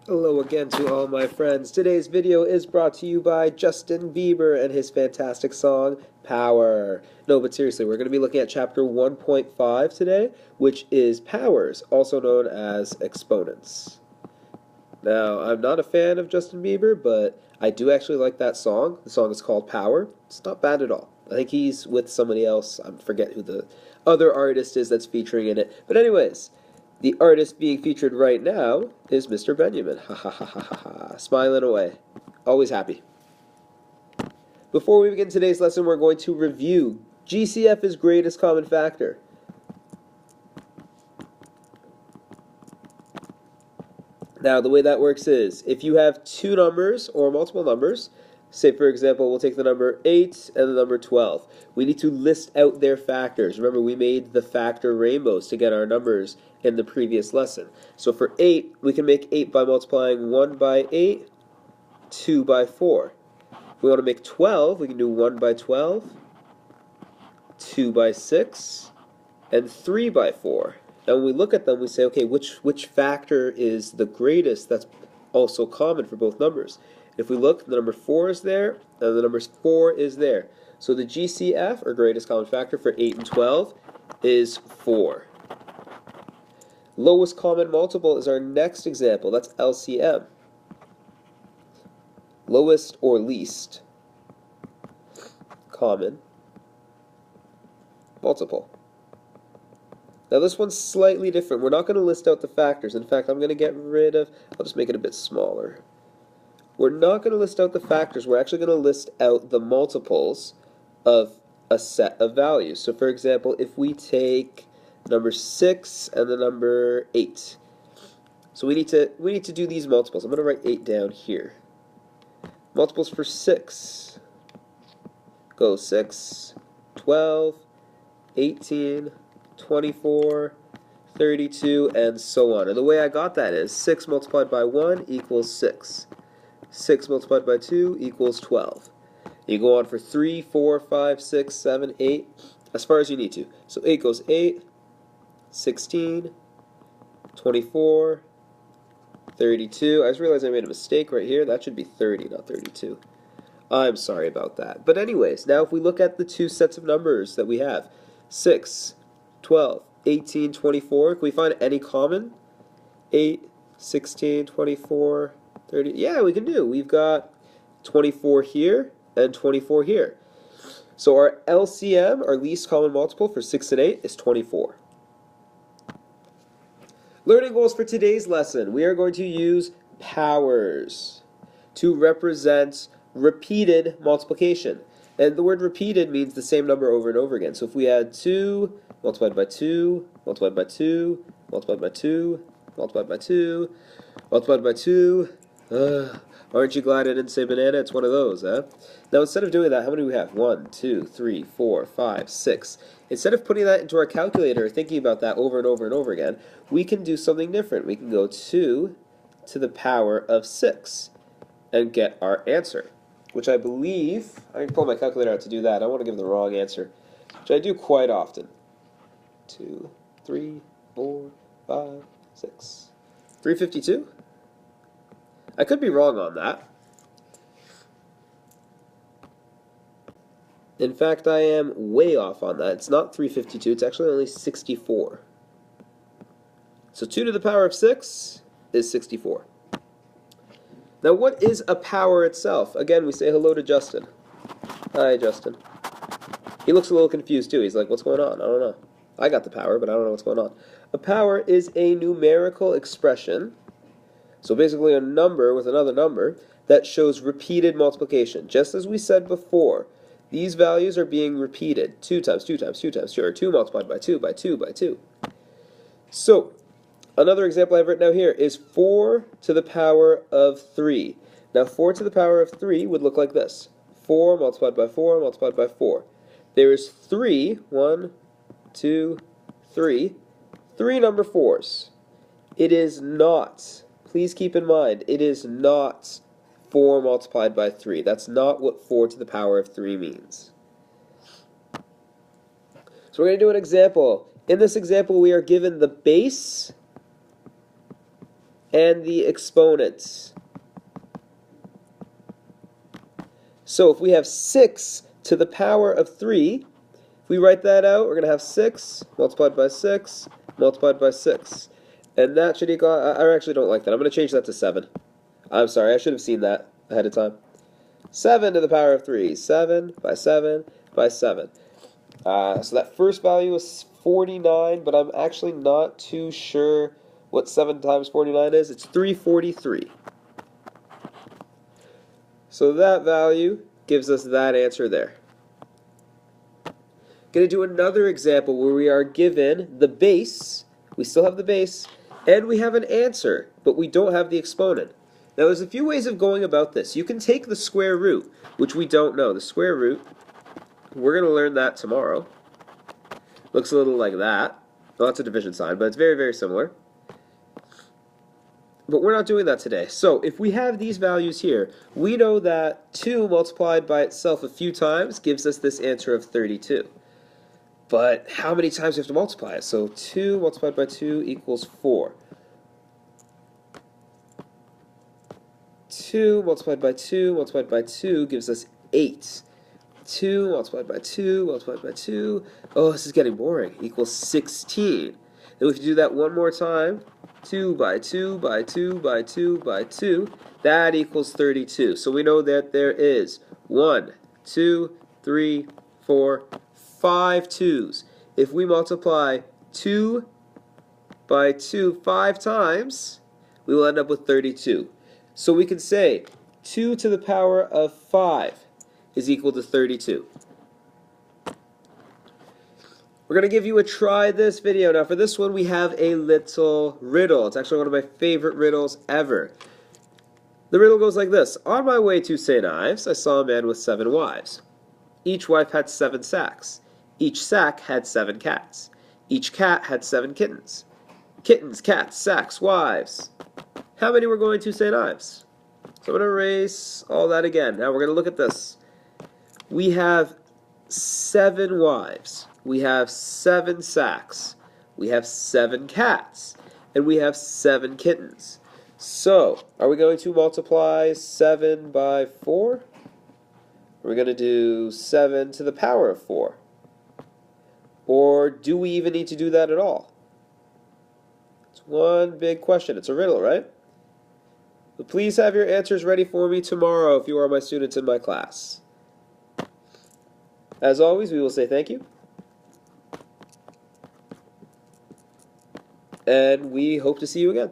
Hello again to all my friends. Today's video is brought to you by Justin Bieber and his fantastic song, Power. No, but seriously, we're going to be looking at chapter 1.5 today, which is powers, also known as exponents. Now, I'm not a fan of Justin Bieber, but I do actually like that song. The song is called Power. It's not bad at all. I think he's with somebody else. I forget who the other artist is that's featuring in it. But anyways, the artist being featured right now is Mr. Benjamin. Ha ha ha ha ha ha. Smiling away. Always happy. Before we begin today's lesson, we're going to review GCF is greatest common factor. Now, the way that works is, if you have two numbers or multiple numbers, say for example, we'll take the number 8 and the number 12. We need to list out their factors. Remember, we made the factor rainbows to get our numbers in the previous lesson. So for 8, we can make 8 by multiplying 1 by 8, 2 by 4. If we want to make 12, we can do 1 by 12, 2 by 6, and 3 by 4. Now when we look at them, we say, okay, which factor is the greatest that's also common for both numbers? If we look, the number 4 is there, and the number 4 is there. So the GCF, or greatest common factor, for 8 and 12 is 4. Lowest common multiple is our next example. That's LCM. Lowest or least common multiple. Now this one's slightly different. We're not going to list out the factors. In fact, I'm going to get rid of, I'll just make it a bit smaller. We're not going to list out the factors. We're actually going to list out the multiples of a set of values. So for example, if we take number 6 and the number 8. So we need to do these multiples. I'm going to write 8 down here. Multiples for 6. Go 6, 12, 18, 24, 32, and so on. And the way I got that is 6 multiplied by 1 equals 6. 6 multiplied by 2 equals 12. You go on for 3, 4, 5, 6, 7, 8, as far as you need to. So 8 goes 8, 16, 24, 32. I just realized I made a mistake right here. That should be 30, not 32. I'm sorry about that. But anyways, now if we look at the two sets of numbers that we have, 6, 12, 18, 24, can we find any common? 8, 16, 24, 30. Yeah, we can do. We've got 24 here and 24 here. So our LCM, our least common multiple for 6 and 8, is 24. Learning goals for today's lesson. We are going to use powers to represent repeated multiplication. And the word repeated means the same number over and over again. So if we had 2 multiplied by 2, multiplied by 2, multiplied by 2, multiplied by 2, multiplied by 2, aren't you glad I didn't say banana? It's one of those, huh? Now instead of doing that, how many do we have? 1, 2, 3, 4, 5, 6. Instead of putting that into our calculator, thinking about that over and over and over again, we can do something different. We can go 2 to the power of 6 and get our answer, which I believe, I can pull my calculator out to do that. I don't want to give the wrong answer, which I do quite often. 2, 3, 4, 5, 6. 352? I could be wrong on that. In fact, I am way off on that. It's not 352, it's actually only 64. So 2 to the power of 6 is 64. Now what is a power itself? Again, we say hello to Justin. Hi, Justin. He looks a little confused too. He's like, what's going on? I don't know. I got the power, but I don't know what's going on. A power is a numerical expression, so basically a number with another number, that shows repeated multiplication. Just as we said before, these values are being repeated 2 times 2 times 2 times 2, or 2 multiplied by 2 by 2 by 2. So, another example I've written out here is 4 to the power of 3. Now 4 to the power of 3 would look like this. 4 multiplied by 4 multiplied by 4. There is 3, 1, 2, 3, 3 number 4s. It is not, please keep in mind, it is not 4 multiplied by 3. That's not what 4 to the power of 3 means. So we're going to do an example. In this example, we are given the base and the exponents. So if we have 6 to the power of 3, if we write that out, we're going to have 6 multiplied by 6 multiplied by 6. And that should equal, I actually don't like that. I'm going to change that to 7. I'm sorry, I should have seen that ahead of time. 7 to the power of 3. 7 by 7 by 7. So that first value is 49, but I'm actually not too sure what 7 times 49 is. It's 343. So that value gives us that answer there. Going to do another example where we are given the base. We still have the base, and we have an answer, but we don't have the exponent. Now there's a few ways of going about this. You can take the square root, which we don't know. The square root, we're going to learn that tomorrow. Looks a little like that. Well, that's a division sign, but it's very, very similar. But we're not doing that today. So if we have these values here, we know that 2 multiplied by itself a few times gives us this answer of 32. But how many times do we have to multiply it? So 2 multiplied by 2 equals 4. 2 multiplied by 2 multiplied by 2 gives us 8. 2 multiplied by 2 multiplied by 2, oh, this is getting boring, equals 16. And if you do that one more time, 2 by 2 by 2 by 2 by 2, that equals 32. So we know that there is 1, 2, 3, 4, 5 2's. If we multiply 2 by 2 5 times, we will end up with 32. So we can say 2 to the power of 5 is equal to 32. We're going to give you a try this video. Now for this one we have a little riddle. It's actually one of my favorite riddles ever. The riddle goes like this. On my way to St. Ives, I saw a man with 7 wives. Each wife had 7 sacks. Each sack had 7 cats. Each cat had 7 kittens. Kittens, cats, sacks, wives. How many were going to St. Ives? So I'm going to erase all that again. Now we're going to look at this. We have 7 wives. We have 7 sacks. We have 7 cats. And we have 7 kittens. So, are we going to multiply 7 by 4? We're going to do 7 to the power of 4. Or do we even need to do that at all? It's one big question. It's a riddle, right? But please have your answers ready for me tomorrow if you are my students in my class. As always, we will say thank you. And we hope to see you again.